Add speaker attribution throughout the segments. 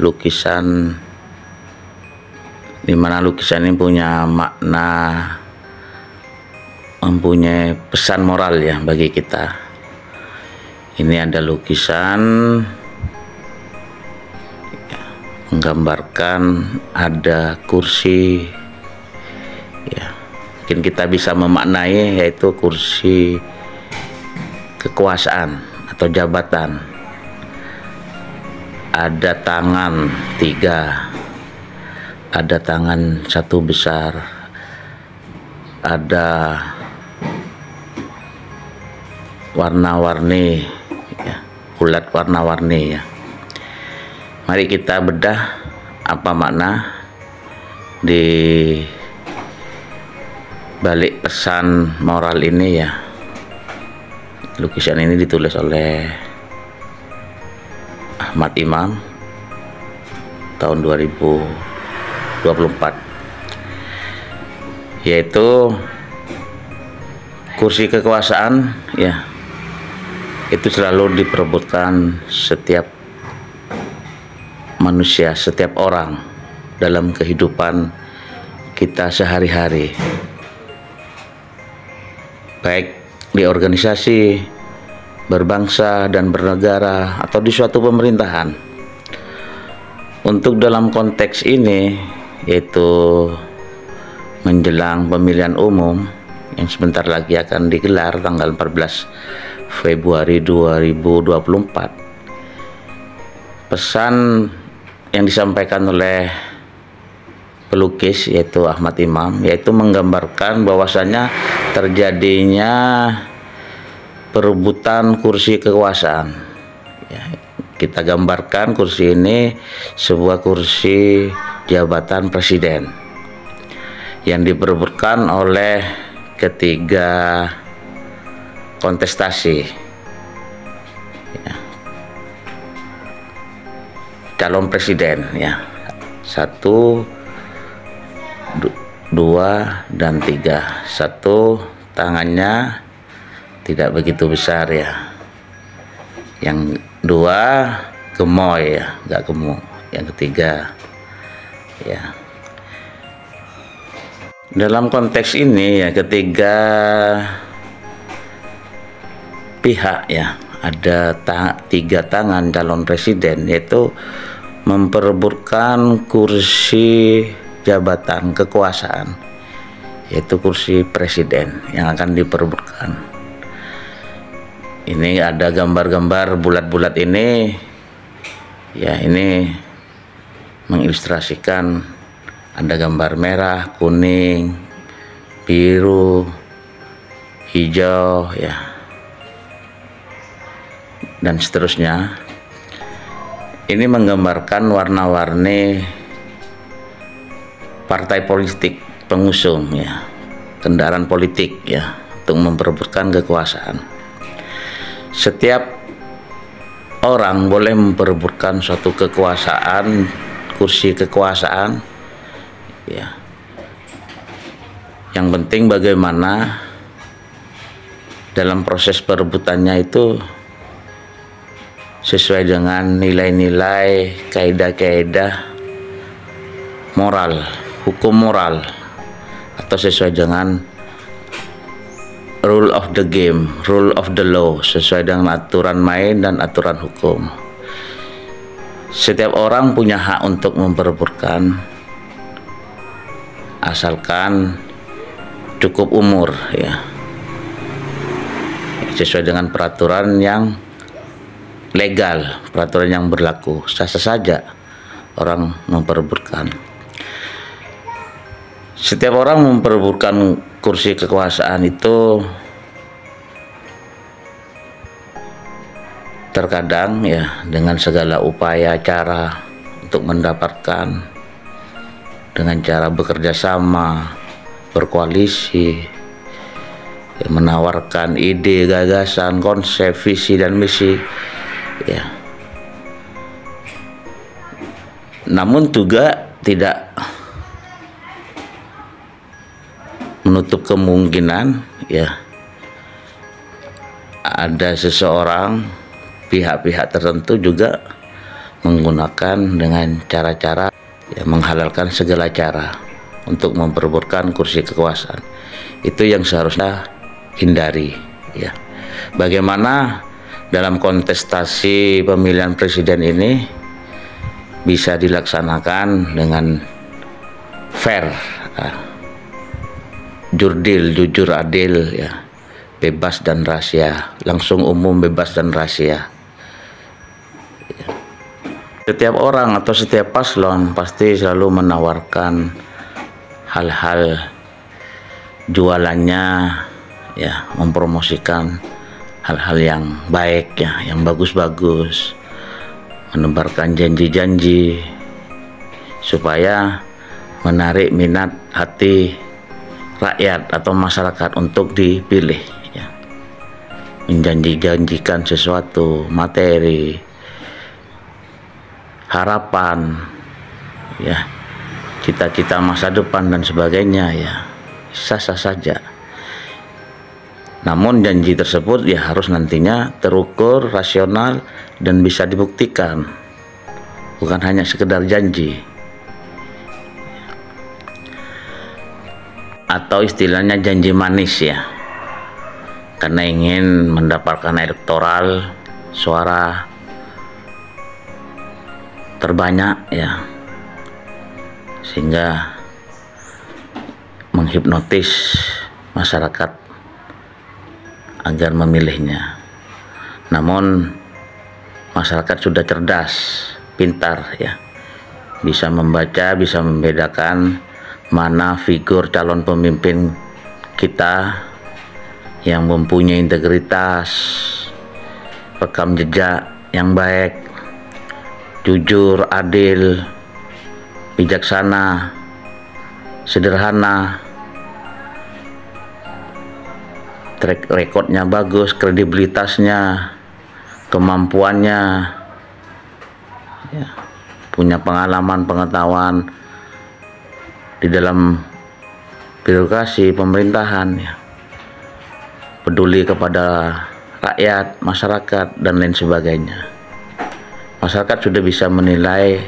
Speaker 1: lukisan dimana lukisan ini punya makna, mempunyai pesan moral ya bagi kita. Ini ada lukisan menggambarkan ada kursi ya, mungkin kita bisa memaknai yaitu kursi kekuasaan atau jabatan. Ada tangan 3, ada tangan 1 besar, ada warna-warni ya, bulat warna-warni ya. Mari kita bedah apa makna di balik pesan moral ini ya. Lukisan ini ditulis oleh Ahmad Imam tahun 2024, yaitu kursi kekuasaan ya, itu selalu diperebutkan setiap manusia, setiap orang dalam kehidupan kita sehari-hari, baik di organisasi, berbangsa dan bernegara, atau di suatu pemerintahan. Untuk dalam konteks ini, yaitu menjelang pemilihan umum yang sebentar lagi akan digelar tanggal 14 Februari 2024, pesan yang disampaikan oleh pelukis yaitu Ahmad Imam, yaitu menggambarkan bahwasanya terjadinya perebutan kursi kekuasaan ya. Kita gambarkan kursi ini sebuah kursi jabatan presiden yang diperebutkan oleh ketiga kontestasi ya, calon presiden ya, 1, 2, dan 3. 1 tangannya tidak begitu besar ya, yang 2 gemoy ya, nggak gemuk, yang ketiga ya. Dalam konteks ini ya, ketiga pihak ya, ada 3 tangan calon presiden, yaitu memperebutkan kursi jabatan kekuasaan, yaitu kursi presiden yang akan diperebutkan. Ini ada gambar-gambar bulat-bulat ini ya, ini mengilustrasikan ada gambar merah, kuning, biru, hijau ya, dan seterusnya. Ini menggambarkan warna-warni partai politik pengusung ya, kendaraan politik ya, untuk memperebutkan kekuasaan. Setiap orang boleh memperebutkan suatu kekuasaan, kursi kekuasaan ya. Yang penting bagaimana dalam proses perebutannya itu sesuai dengan nilai-nilai, kaidah-kaidah moral, hukum moral, atau sesuai dengan rule of the game, rule of the law, sesuai dengan aturan main dan aturan hukum. Setiap orang punya hak untuk memperebutkan, asalkan cukup umur ya, sesuai dengan peraturan yang legal, peraturan yang berlaku. Sah-sah saja orang memperebutkan. Setiap orang memperebutkan kursi kekuasaan itu terkadang ya, dengan segala upaya cara untuk mendapatkan, dengan cara bekerja sama, berkoalisi, menawarkan ide, gagasan, konsep, visi dan misi ya. Namun juga tidak menutup kemungkinan ya, ada seseorang, pihak-pihak tertentu juga menggunakan dengan cara-cara menghalalkan segala cara untuk memperebutkan kursi kekuasaan. Itu yang seharusnya hindari ya. Bagaimana dalam kontestasi pemilihan presiden ini bisa dilaksanakan dengan fair, jujur, adil ya, bebas dan rahasia, langsung umum, bebas dan rahasia. Setiap orang atau setiap paslon pasti selalu menawarkan hal-hal jualannya ya, mempromosikan hal-hal yang baik ya, yang bagus-bagus, menebarkan janji-janji supaya menarik minat hati rakyat atau masyarakat untuk dipilih ya. Menjanjikan sesuatu, materi, harapan ya, cita-cita masa depan dan sebagainya ya, sah-sah saja. Namun janji tersebut ya harus nantinya terukur, rasional, dan bisa dibuktikan, bukan hanya sekedar janji. Atau istilahnya janji manis ya, karena ingin mendapatkan elektoral, suara terbanyak ya, sehingga menghipnotis masyarakat agar memilihnya. Namun masyarakat sudah cerdas, pintar ya, bisa membaca, bisa membedakan mana figur calon pemimpin kita yang mempunyai integritas, rekam jejak yang baik, jujur, adil, bijaksana, sederhana, track recordnya bagus, kredibilitasnya, kemampuannya ya, punya pengalaman, pengetahuan di dalam birokrasi pemerintahan ya, peduli kepada rakyat, masyarakat, dan lain sebagainya. Masyarakat sudah bisa menilai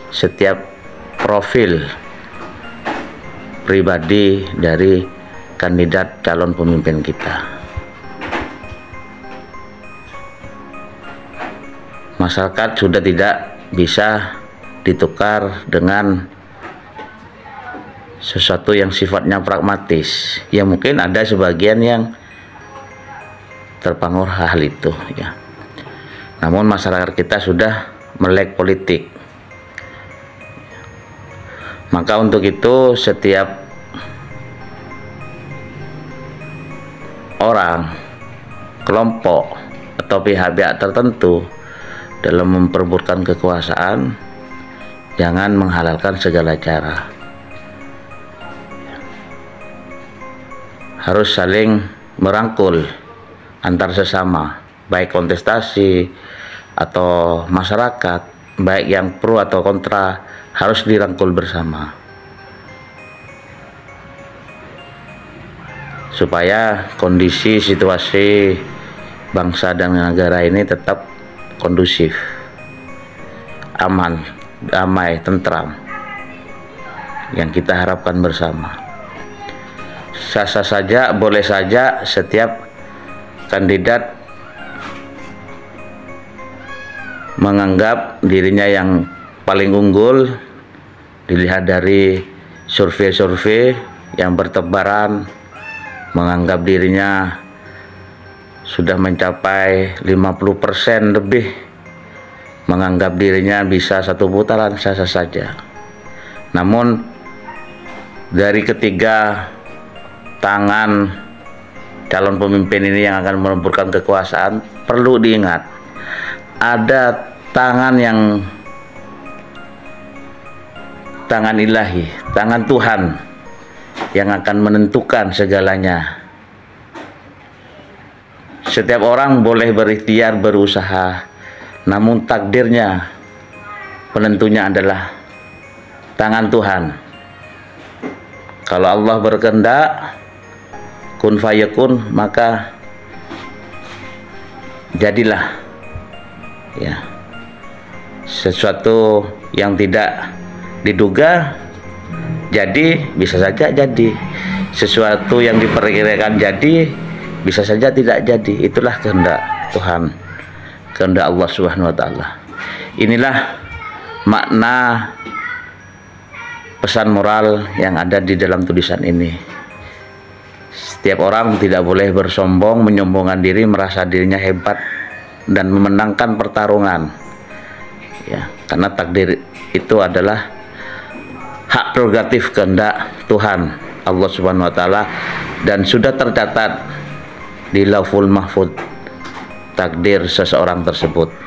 Speaker 1: setiap profil pribadi dari kandidat calon pemimpin kita. Masyarakat sudah tidak bisa ditukar dengan sesuatu yang sifatnya pragmatis. Ya mungkin ada sebagian yang terpengaruh hal itu ya. Namun masyarakat kita sudah melek politik. Maka untuk itu setiap orang, kelompok, atau pihak-pihak tertentu dalam memperebutkan kekuasaan, jangan menghalalkan segala cara. Harus saling merangkul antar sesama, baik kontestasi atau masyarakat, baik yang pro atau kontra, harus dirangkul bersama supaya kondisi situasi bangsa dan negara ini tetap kondusif, aman, damai, tentram yang kita harapkan bersama. Sah-sah saja, boleh saja setiap kandidat menganggap dirinya yang paling unggul, dilihat dari survei-survei yang bertebaran, menganggap dirinya sudah mencapai 50% lebih, menganggap dirinya bisa satu putaran, sah-sah saja. Namun dari ketiga tangan calon pemimpin ini yang akan melemburkan kekuasaan, perlu diingat ada tangan ilahi, tangan Tuhan yang akan menentukan segalanya. Setiap orang boleh berikhtiar, berusaha, namun takdirnya, penentunya adalah tangan Tuhan. Kalau Allah berkehendak, kun fayakun, maka jadilah ya. Sesuatu yang tidak diduga jadi, bisa saja jadi. Sesuatu yang diperkirakan jadi, bisa saja tidak jadi. Itulah kehendak Tuhan, kehendak Allah Subhanahu wa taala. Inilah makna pesan moral yang ada di dalam tulisan ini. Setiap orang tidak boleh bersombong, menyombongkan diri, merasa dirinya hebat dan memenangkan pertarungan. Ya, karena takdir itu adalah hak prerogatif kehendak Tuhan Allah Subhanahu wa taala, dan sudah tercatat di Lauhul Mahfuz takdir seseorang tersebut.